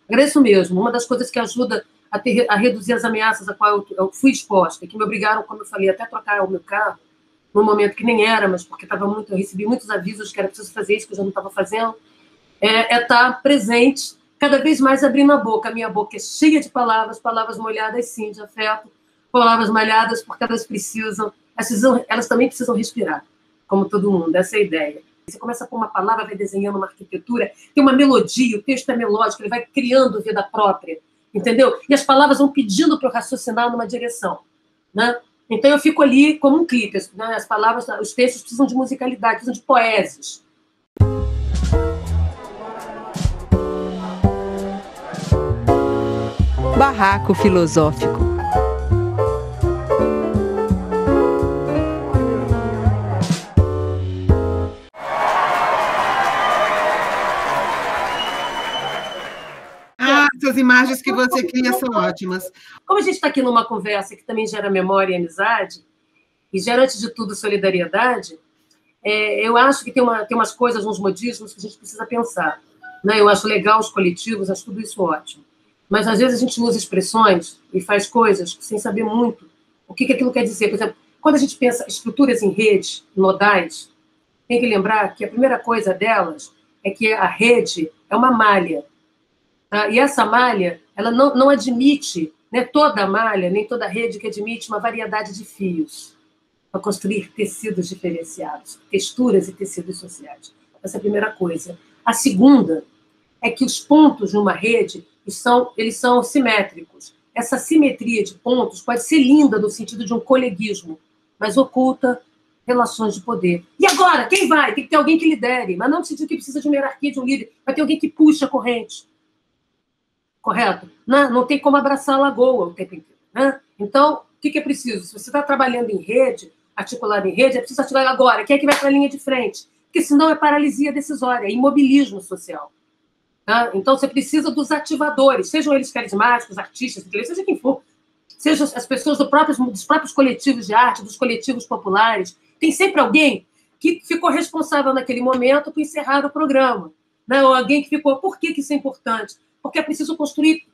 Agradeço mesmo. Uma das coisas que ajuda a reduzir as ameaças a qual eu fui exposta, que me obrigaram, como eu falei, até a trocar o meu carro, num momento que nem era, mas porque eu recebi muitos avisos que era preciso fazer isso, que eu já não estava fazendo, estar presente, cada vez mais abrindo a boca. A minha boca é cheia de palavras, palavras molhadas, sim, de afeto, palavras malhadas, porque elas também precisam respirar, como todo mundo, essa é a ideia. Você começa com uma palavra, vai desenhando uma arquitetura, tem uma melodia, o texto é melódico, ele vai criando vida própria, entendeu? E as palavras vão pedindo para eu raciocinar numa direção, né? Então eu fico ali como um clipe, né? As palavras, os textos precisam de musicalidade, precisam de poesias. Barraco Filosófico. Essas imagens que você cria são ótimas. Como a gente está aqui numa conversa que também gera memória e amizade, e gera, antes de tudo, solidariedade, eu acho que tem umas coisas, uns modismos que a gente precisa pensar. Né? Eu acho legal os coletivos, acho tudo isso ótimo. Mas, às vezes, a gente usa expressões e faz coisas sem saber muito o que aquilo quer dizer. Por exemplo, quando a gente pensa estruturas em redes, nodais, tem que lembrar que a primeira coisa delas é que a rede é uma malha. Tá? E essa malha, ela não admite, né, toda a malha, nem toda a rede que admite uma variedade de fios para construir tecidos diferenciados, texturas e tecidos sociais. Essa é a primeira coisa. A segunda é que os pontos numa rede, eles são simétricos. Essa simetria de pontos pode ser linda no sentido de um coleguismo, mas oculta relações de poder. E agora, quem vai? Tem que ter alguém que lidere, mas não no sentido que precisa de uma hierarquia, de um líder, vai ter alguém que puxa a corrente. Correto? Não tem como abraçar a lagoa o tempo inteiro. Né? Então, o que é preciso? Se você está trabalhando em rede, articulado em rede, é preciso articular agora. Quem é que vai para a linha de frente? Porque senão é paralisia decisória, é imobilismo social. Tá? Então, você precisa dos ativadores, sejam eles carismáticos, artistas, seja quem for, sejam as pessoas dos próprios coletivos de arte, dos coletivos populares. Tem sempre alguém que ficou responsável naquele momento por encerrar o programa. Né? Ou alguém que ficou... Por que isso é importante? Porque é preciso construir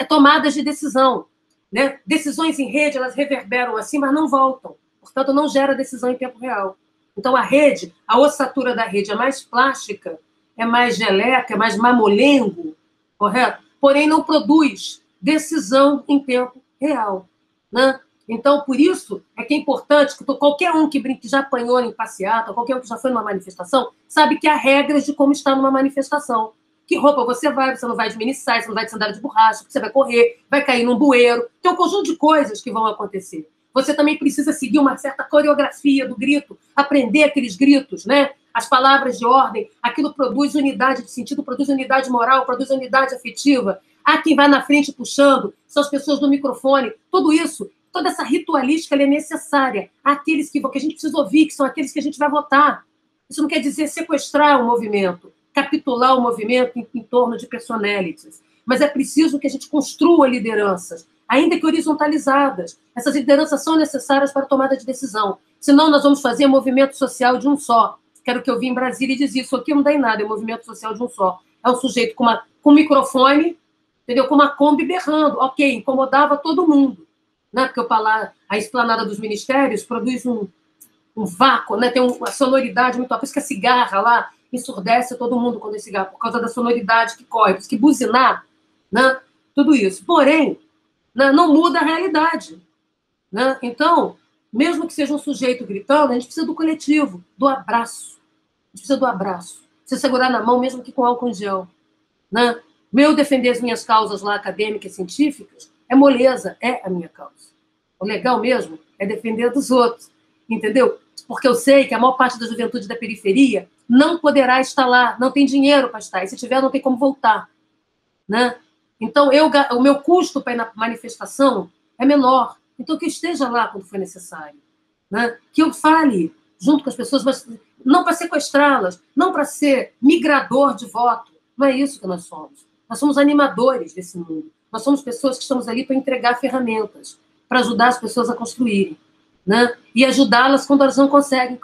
tomadas de decisão. Né? Decisões em rede, elas reverberam assim, mas não voltam. Portanto, não gera decisão em tempo real. Então, a ossatura da rede é mais plástica, é mais geleca, é mais mamolengo, correto? Porém, não produz decisão em tempo real. Né? Então, por isso, é que é importante que qualquer um que já apanhou em passeata, qualquer um que já foi numa manifestação, sabe que há regras de como está numa manifestação. Que roupa você não vai de mini-saia, você não vai de sandália de borracha, você vai correr, vai cair num bueiro. Tem um conjunto de coisas que vão acontecer. Você também precisa seguir uma certa coreografia do grito, aprender aqueles gritos, né? As palavras de ordem, aquilo produz unidade de sentido, produz unidade moral, produz unidade afetiva. Há quem vai na frente puxando, são as pessoas do microfone. Tudo isso, toda essa ritualística, ela é necessária. Há aqueles que a gente precisa ouvir, que são aqueles que a gente vai votar. Isso não quer dizer sequestrar o movimento, capitular o movimento em torno de personalities. Mas é preciso que a gente construa lideranças, ainda que horizontalizadas. Essas lideranças são necessárias para a tomada de decisão. Senão, nós vamos fazer movimento social de um só. Quero que eu vi em Brasília e dizia, isso aqui não dá em nada, é movimento social de um só. É um sujeito com um microfone, entendeu? Com uma Kombi berrando. Ok, incomodava todo mundo. Né? Porque a esplanada dos ministérios produz um vácuo, né? Tem uma sonoridade muito alta. Por isso que a cigarra lá ensurdece todo mundo quando é cigarro, por causa da sonoridade que corre. Por isso que buzinar, né? Tudo isso. Porém, não muda a realidade. Né? Então, mesmo que seja um sujeito gritando, a gente precisa do coletivo, do abraço. A gente precisa do abraço. Precisa segurar na mão, mesmo que com álcool em gel. Né? Defender as minhas causas lá, acadêmicas, científicas, é moleza, é a minha causa. O legal mesmo é defender a dos outros. Entendeu? Porque eu sei que a maior parte da juventude da periferia não poderá estar lá, não tem dinheiro para estar. E se tiver, não tem como voltar. Né? Então, o meu custo para ir na manifestação é menor. Então, que eu esteja lá quando for necessário. Né? Que eu fale junto com as pessoas, mas não para sequestrá-las, não para ser migrador de voto. Não é isso que nós somos. Nós somos animadores desse mundo. Nós somos pessoas que estamos ali para entregar ferramentas, para ajudar as pessoas a construírem. Né? E ajudá-las quando elas não conseguem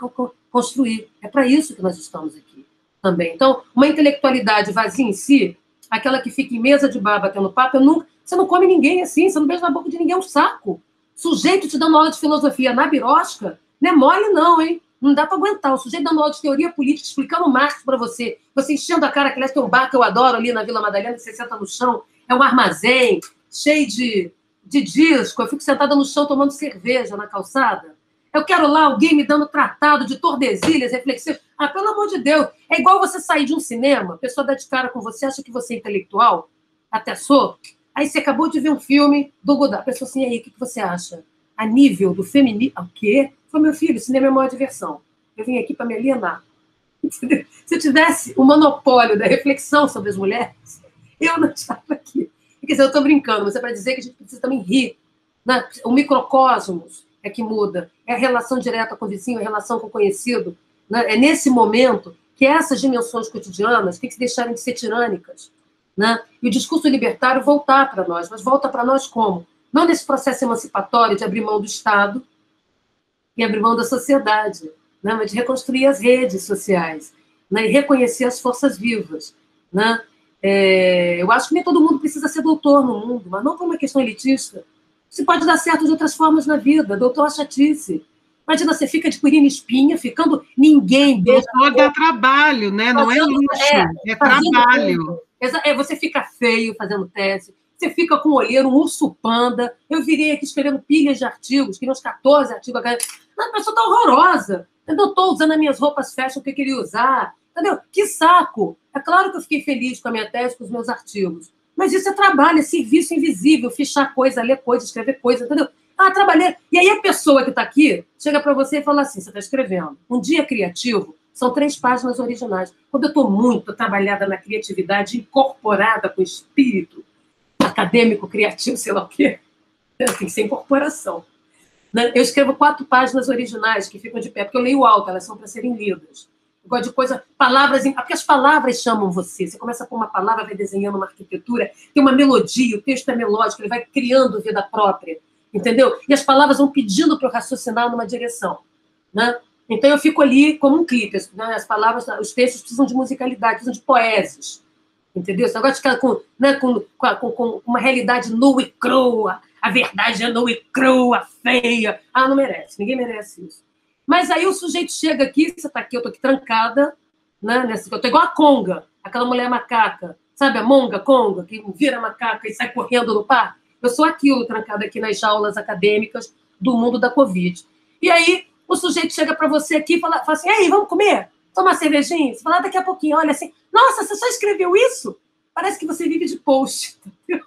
construir. É para isso que nós estamos aqui também. Então, uma intelectualidade vazia em si aquela que fica em mesa de bar batendo papo, você não come ninguém assim, você não beija na boca de ninguém, é um saco. Sujeito te dando aula de filosofia na birosca, não é mole não, hein? Não dá para aguentar. O sujeito dando aula de teoria política, explicando Marx para você, você enchendo a cara, que aliás tem um bar que eu adoro ali na Vila Madalena, que você senta no chão, é um armazém cheio de disco, eu fico sentada no chão tomando cerveja na calçada. Eu quero lá alguém me dando tratado de Tordesilhas, reflexivo. Ah, pelo amor de Deus, é igual você sair de um cinema, a pessoa dá de cara com você, acha que você é intelectual, até sou, aí você acabou de ver um filme do Godard, a pessoa assim, e aí, o que você acha? A nível do feminismo, o quê? Foi meu filho, cinema é a maior diversão. Eu vim aqui para me alienar. Entendeu? Se eu tivesse o monopólio da reflexão sobre as mulheres, eu não estava aqui. Quer dizer, eu estou brincando, mas é para dizer que a gente precisa também rir. Né? O microcosmos é que muda. É a relação direta com o vizinho, é a relação com o conhecido. Né? É nesse momento que essas dimensões cotidianas têm que se deixarem de ser tirânicas. Né? E o discurso libertário voltar para nós. Mas volta para nós como? Não nesse processo emancipatório de abrir mão do Estado e abrir mão da sociedade, né? Mas de reconstruir as redes sociais, né? E reconhecer as forças vivas. Né? Eu acho que nem todo mundo precisa ser doutor no mundo, mas não por uma questão elitista. Você pode dar certo de outras formas na vida. Doutor é chatice. Imagina, você fica de curinha espinha, ficando ninguém beija. Doutor dá trabalho, né? Não é luxo, é trabalho. Você fica feio fazendo tese, você fica com um olheiro, um urso panda. Eu virei aqui escrevendo pilhas de artigos, que uns 14 artigos. A pessoa está horrorosa. Eu não estou usando as minhas roupas fashion que eu queria usar. Entendeu? Que saco! É claro que eu fiquei feliz com a minha tese, com os meus artigos. Mas isso é trabalho, é serviço invisível, fichar coisa, ler coisa, escrever coisa, entendeu? Ah, trabalhei. E aí a pessoa que está aqui chega para você e fala assim, você está escrevendo. Um dia criativo são 3 páginas originais. Quando eu estou muito trabalhada na criatividade, incorporada com o espírito acadêmico, criativo, sei lá o quê, tem que ser incorporação. Eu escrevo 4 páginas originais que ficam de pé, porque eu leio alto, elas são para serem lidas. Eu gosto de coisa, palavras, porque as palavras chamam você. Você começa com uma palavra, vai desenhando uma arquitetura, tem uma melodia, o texto é melódico, ele vai criando vida própria, entendeu? E as palavras vão pedindo para eu raciocinar numa direção, né? Então eu fico ali como um clipe, né? As palavras, os textos precisam de musicalidade, precisam de poesias, entendeu? Esse negócio de ficar com uma realidade nua e crua, a verdade é nua e crua, feia. Ah, não merece, ninguém merece isso. Mas aí o sujeito chega aqui, você está aqui, eu estou aqui trancada, né? Eu estou igual a Conga, aquela mulher macaca, sabe a Monga, Conga, que vira macaca e sai correndo no parque? Eu sou aquilo, trancada aqui nas jaulas acadêmicas do mundo da Covid. E aí o sujeito chega para você aqui e fala assim, ei, vamos comer? Tomar cervejinha? Você fala, daqui a pouquinho, olha assim, nossa, você só escreveu isso? Parece que você vive de post, entendeu?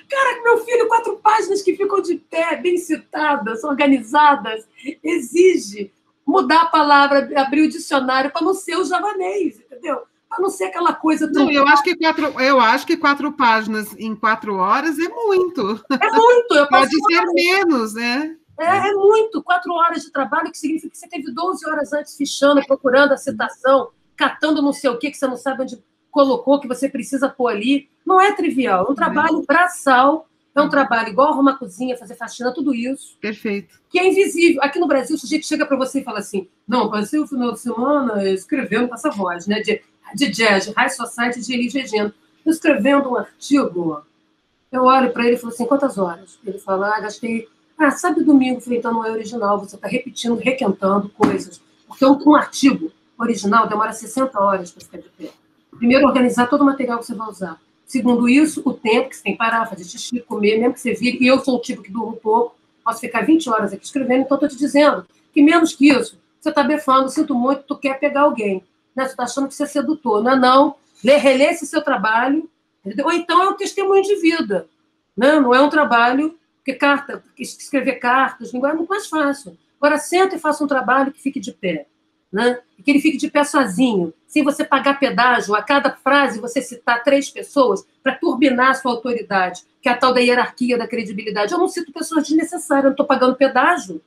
Cara, meu filho, 4 páginas que ficam de pé, bem citadas, organizadas, exige mudar a palavra, abrir o dicionário para não ser o javanês, entendeu? Para não ser aquela coisa... Não, eu acho que 4 páginas em 4 horas é muito. É muito. Pode ser menos, né? É muito. 4 horas de trabalho, que significa que você teve 12 horas antes fichando, procurando a citação, catando não sei o que você não sabe onde colocou, que você precisa pôr ali. Não é trivial. É um trabalho braçal, é um trabalho igual arrumar a cozinha, fazer faxina, tudo isso. Perfeito. Que é invisível. Aqui no Brasil, o sujeito chega para você e fala assim, não, passei o final de semana escrevendo com essa voz, né, de jazz, de high society, de Elis Regina, escrevendo um artigo. Eu olho para ele e falo assim, quantas horas? Ele fala, gastei... sábado e domingo. Eu falei, então não é original, você está repetindo, requentando coisas. Porque um artigo original demora 60 horas para ficar de pé. Primeiro, organizar todo o material que você vai usar. Segundo isso, o tempo que você tem que parar, fazer xixi, comer, mesmo que você vire. E eu sou o tipo que durmo pouco, posso ficar 20 horas aqui escrevendo, então estou te dizendo que menos que isso, você está befando, sinto muito, tu quer pegar alguém. Né? Você está achando que você é sedutor. Não é não. Relê esse seu trabalho. Entendeu? Ou então é um testemunho de vida. Né? Não é um trabalho... Porque escrever cartas, é muito mais fácil. Agora, senta e faça um trabalho que fique de pé. Né? E que ele fique de pé sozinho, sem você pagar pedágio. A cada frase você citar 3 pessoas para turbinar a sua autoridade, que é a tal da hierarquia da credibilidade. Eu não cito pessoas desnecessárias, eu não estou pagando pedágio.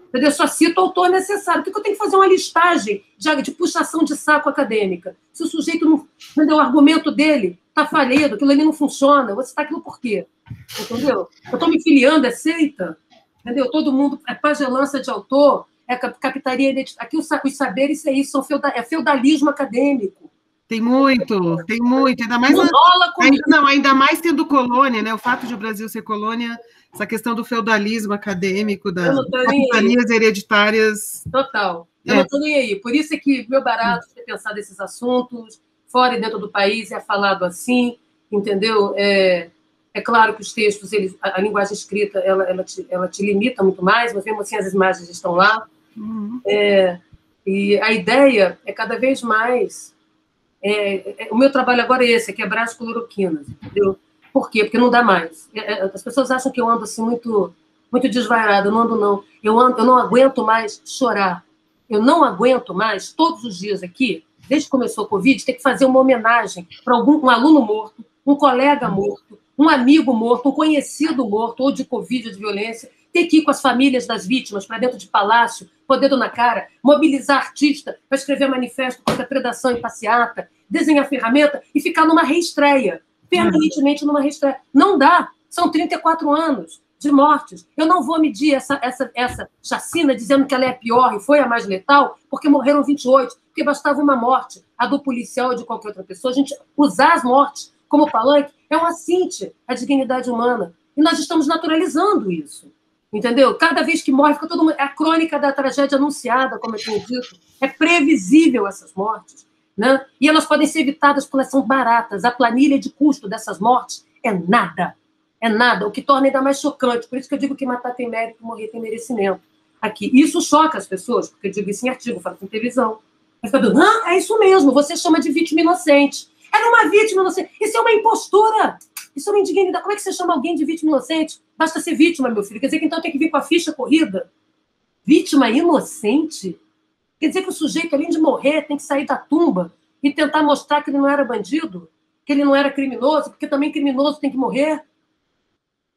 Entendeu? Eu só cito o autor necessário. Por que eu tenho que fazer uma listagem de puxação de saco acadêmica? Se o sujeito não... Entendeu? O argumento dele está falido, aquilo ali não funciona, eu vou citar aquilo por quê? Entendeu? Eu estou me filiando, é seita, entendeu? Todo mundo é pagelança de autor, é capitaria identitária. Aqui os saberes é isso, é feudalismo acadêmico, Tem muito, ainda mais, Não rola comigo. ainda mais tendo colônia, né? O fato de o Brasil ser colônia, essa questão do feudalismo acadêmico, das capitanias hereditárias. Total. Eu não estou nem aí. Por isso é que meu barato é pensar desses assuntos, fora e dentro do país, é falado assim, entendeu? É claro que os textos, a linguagem escrita, ela te limita muito mais, mas mesmo assim as imagens estão lá. Uhum. E a ideia é cada vez mais... o meu trabalho agora é esse, é quebrar as cloroquinas, entendeu? Por quê? Porque não dá mais. As pessoas acham que eu ando assim muito, muito desvairada. Eu não ando, não. Eu não aguento mais chorar. Eu não aguento mais, todos os dias aqui, desde que começou a Covid, ter que fazer uma homenagem para um aluno morto, um colega morto, um amigo morto, um conhecido morto, ou de Covid, ou de violência, ter que ir com as famílias das vítimas para dentro de palácio, pôr dedo na cara, mobilizar artista para escrever manifesto contra a predação em passeata, desenhar ferramenta e ficar numa reestreia, permanentemente numa reestreia. Não dá. São 34 anos de mortes. Eu não vou medir essa chacina dizendo que ela é a pior e foi a mais letal, porque morreram 28, porque bastava uma morte, a do policial ou de qualquer outra pessoa. A gente usar as mortes como palanque é um assinte à dignidade humana. E nós estamos naturalizando isso. Entendeu? Cada vez que morre, fica todo mundo... É a crônica da tragédia anunciada, como eu tenho dito. É previsível essas mortes. Né? E elas podem ser evitadas porque elas são baratas. A planilha de custo dessas mortes é nada. É nada. O que torna ainda mais chocante. Por isso que eu digo que matar tem mérito, morrer tem merecimento. Aqui. Isso choca as pessoas, porque eu digo isso em artigo, falo em televisão. Aí fica dizendo, é isso mesmo, você chama de vítima inocente. Era uma vítima inocente. Isso é uma impostura. Isso é uma indignidade. Como é que você chama alguém de vítima inocente? Basta ser vítima, meu filho. Quer dizer que então tem que vir com a ficha corrida? Vítima inocente? Quer dizer que o sujeito, além de morrer, tem que sair da tumba e tentar mostrar que ele não era bandido, que ele não era criminoso, porque também criminoso tem que morrer?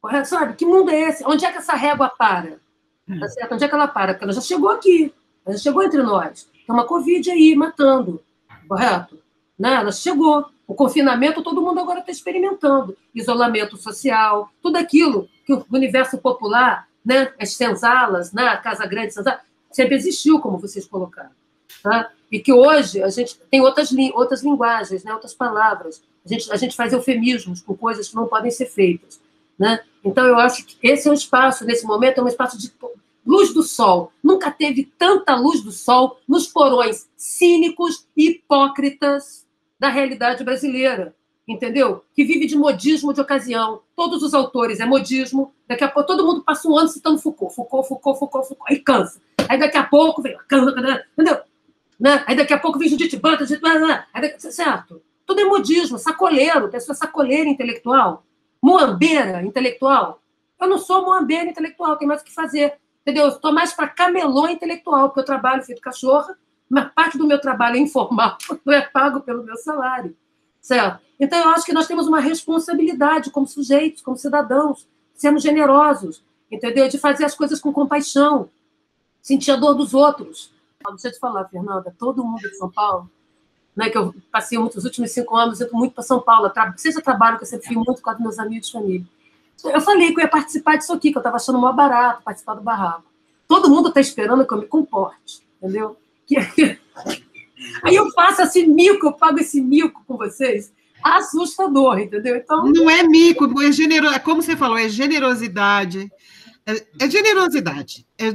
Correto? Sabe? Que mundo é esse? Onde é que essa régua para? Tá certo? Onde é que ela para? Porque ela já chegou aqui. Ela já chegou entre nós. Tem uma Covid aí, matando. Correto? Né? Ela chegou. O confinamento, todo mundo agora está experimentando. Isolamento social, tudo aquilo que o universo popular, né? As senzalas, né? A Casa Grande, senzala, sempre existiu, como vocês colocaram. Tá? E que hoje a gente tem outras linguagens, né? Outras palavras. A gente faz eufemismos com coisas que não podem ser feitas. Né? Então, eu acho que esse é um espaço, nesse momento, é um espaço de luz do sol. Nunca teve tanta luz do sol nos porões cínicos e hipócritas da realidade brasileira, entendeu? Que vive de modismo de ocasião. Todos os autores é modismo. Daqui a pouco todo mundo passa um ano citando Foucault. Aí cansa. Aí daqui a pouco vem... Entendeu? Né? Aí daqui a pouco vem Judith Butler, certo? Tudo é modismo, sacoleiro, pessoa sacoleira intelectual, moambeira intelectual. Eu não sou moambeira intelectual, tem mais o que fazer. Entendeu? Eu estou mais para camelô intelectual, porque eu trabalho feito cachorra, mas parte do meu trabalho é informal, não é pago pelo meu salário. Certo? Então, eu acho que nós temos uma responsabilidade como sujeitos, como cidadãos, sermos generosos, entendeu? De fazer as coisas com compaixão, sentir a dor dos outros. Deixa eu te falar, Fernanda, todo mundo de São Paulo, né, que eu passei os últimos 5 anos, eu estou muito para São Paulo, seja trabalho que eu sempre fui muito com os meus amigos de família. Eu falei que eu ia participar disso aqui, que eu estava achando mó barato participar do barraco. Todo mundo está esperando que eu me comporte, entendeu? Aí eu faço esse mico, eu pago esse mico com vocês, assustador, entendeu? Então... Não é mico, como você falou, é generosidade. É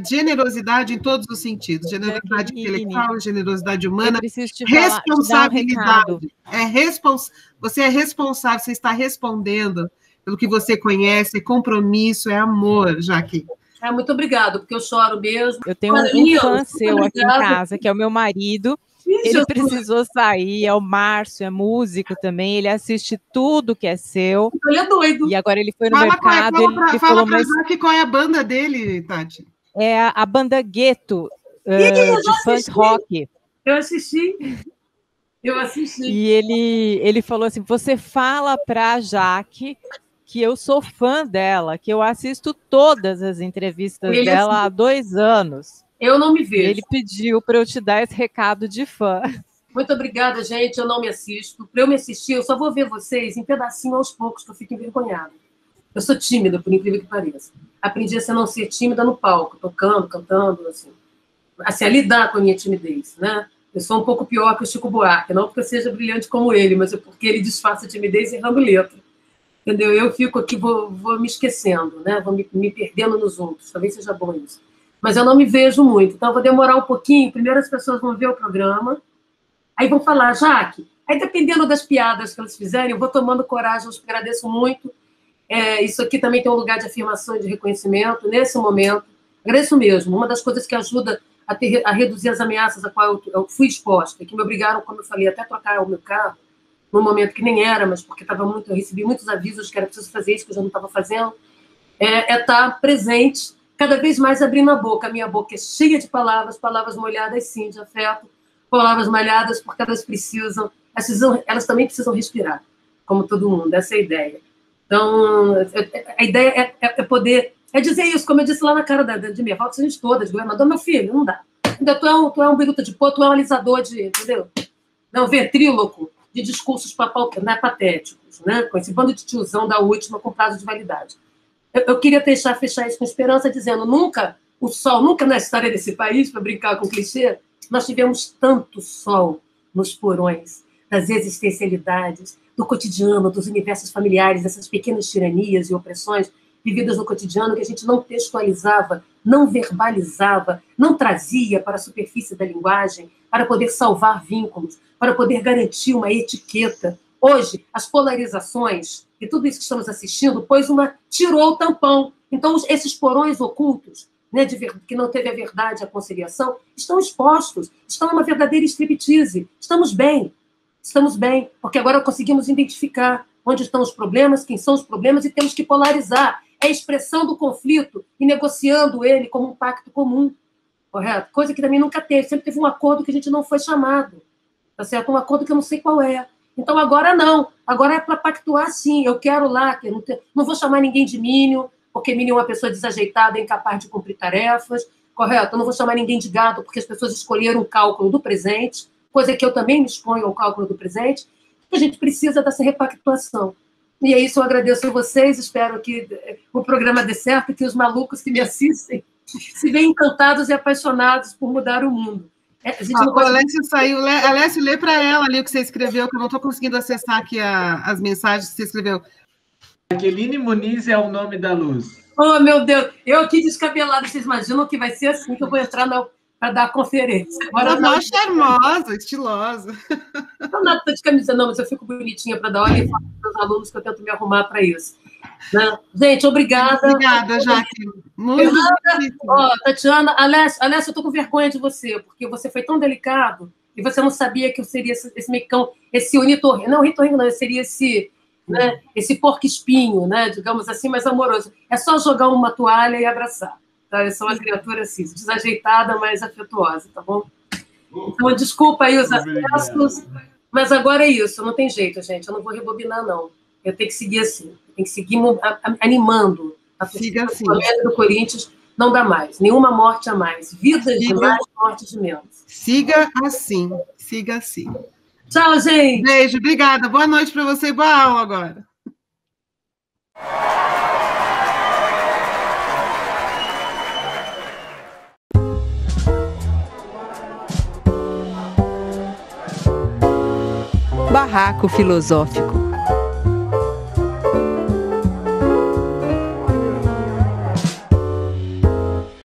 generosidade em todos os sentidos, generosidade intelectual, generosidade humana, responsabilidade. Você é responsável, você está respondendo pelo que você conhece, é compromisso, é amor, Jaque. Muito obrigado, porque eu choro mesmo. Eu tenho um fã seu aqui em casa, que é o meu marido. Ele precisou sair, é o Márcio, é músico também, ele assiste tudo que é seu. Ele é doido. E agora ele foi no mercado, ele falou, mas... qual é a banda dele, Tati? É a banda Gueto, de funk rock. Eu assisti. E ele falou assim, você fala pra Jaque que eu sou fã dela, que eu assisto todas as entrevistas dela há 2 anos. Eu não me vejo. Ele pediu para eu te dar esse recado de fã. Muito obrigada, gente. Eu não me assisto. Para eu me assistir, eu só vou ver vocês em pedacinho aos poucos, que eu fico envergonhada. Eu sou tímida, por incrível que pareça. Aprendi a não ser tímida no palco, tocando, cantando, assim a lidar com a minha timidez, né? Eu sou um pouco pior que o Chico Buarque, não porque eu seja brilhante como ele, mas é porque ele disfarça a timidez errando letra. Entendeu? Eu fico aqui, vou me esquecendo, né? Vou me perdendo nos outros. Talvez seja bom isso. Mas eu não me vejo muito. Então, eu vou demorar um pouquinho. Primeiro as pessoas vão ver o programa. Aí vão falar, Jaque. Aí, dependendo das piadas que eles fizerem, eu vou tomando coragem. Eu agradeço muito. Isso aqui também tem um lugar de afirmação e de reconhecimento. Nesse momento, agradeço mesmo. Uma das coisas que ajuda a reduzir as ameaças a qual eu fui exposta, que me obrigaram, como eu falei, até trocar o meu carro, num momento que nem era, mas porque eu recebi muitos avisos que era preciso fazer isso, que eu já não estava fazendo, estar presente, cada vez mais abrindo a boca. A minha boca é cheia de palavras molhadas, sim, de afeto, palavras malhadas, porque elas também precisam respirar, como todo mundo, essa é a ideia. Então, a ideia é poder... É dizer isso, como eu disse lá na cara de minha falta, a gente toda, de governador, meu filho, não dá. Tu é um biruta de pó, tu é um alisador entendeu? Não, ventríloco de discursos patéticos, né? Com esse bando de tiozão da última com prazo de validade. Eu queria fechar isso com esperança, dizendo, nunca na história desse país, para brincar com clichê, nós tivemos tanto sol nos porões das existencialidades, do cotidiano, dos universos familiares, dessas pequenas tiranias e opressões vividas no cotidiano, que a gente não textualizava, não verbalizava, não trazia para a superfície da linguagem para poder salvar vínculos, para poder garantir uma etiqueta. Hoje, as polarizações e tudo isso que estamos assistindo tirou o tampão. Então, esses porões ocultos, né, que não teve a verdade, a conciliação, estão expostos, estão numa verdadeira striptease. Estamos bem, porque agora conseguimos identificar onde estão os problemas, quem são os problemas, e temos que polarizar. É a expressão do conflito e negociando ele como um pacto comum, correto? Coisa que também nunca teve. Sempre teve um acordo que a gente não foi chamado, tá certo? Um acordo que eu não sei qual é. Então, agora não. Agora é para pactuar, sim. Eu quero lá, não vou chamar ninguém de mínimo, porque mínimo é uma pessoa desajeitada, incapaz de cumprir tarefas, correto? Eu não vou chamar ninguém de gado, porque as pessoas escolheram o cálculo do presente, coisa que eu também me exponho ao cálculo do presente. A gente precisa dessa repactuação. E é isso, eu agradeço a vocês, espero que o programa dê certo, que os malucos que me assistem se veem encantados e apaixonados por mudar o mundo. O Alessio saiu. Alessio, lê para ela ali o que você escreveu, que eu não estou conseguindo acessar aqui as mensagens que você escreveu. Jaqueline Muniz é o nome da luz. Oh, meu Deus, eu aqui descabelada, vocês imaginam que vai ser assim que eu vou entrar para dar a conferência. Agora não, charmosa, estilosa. Não nada de camisa, não, mas eu fico bonitinha para dar aula e falo para os alunos que eu tento me arrumar para isso. Né? Gente, obrigada. Obrigada, Jaque. Muito Tatiana, Alessio, eu estou com vergonha de você, porque você foi tão delicado e você não sabia que eu seria esse mecão, esse ornitorrinco. Não, ornitorrinco não, eu seria esse porco-espinho, né, digamos assim, mais amoroso. É só jogar uma toalha e abraçar. Tá? Eu sou uma criatura assim, desajeitada, mas afetuosa, tá bom? Então, desculpa aí os acessos, mas agora é isso, não tem jeito, gente. Eu não vou rebobinar, não. Eu tenho que seguir assim, eu tenho que seguir animando. A Siga assim. Do Corinthians não dá mais, nenhuma morte a mais. Vidas de mais, mortes de menos. Siga assim, siga assim. Tchau, gente. Beijo, obrigada. Boa noite para você e boa aula agora. Barraco Filosófico.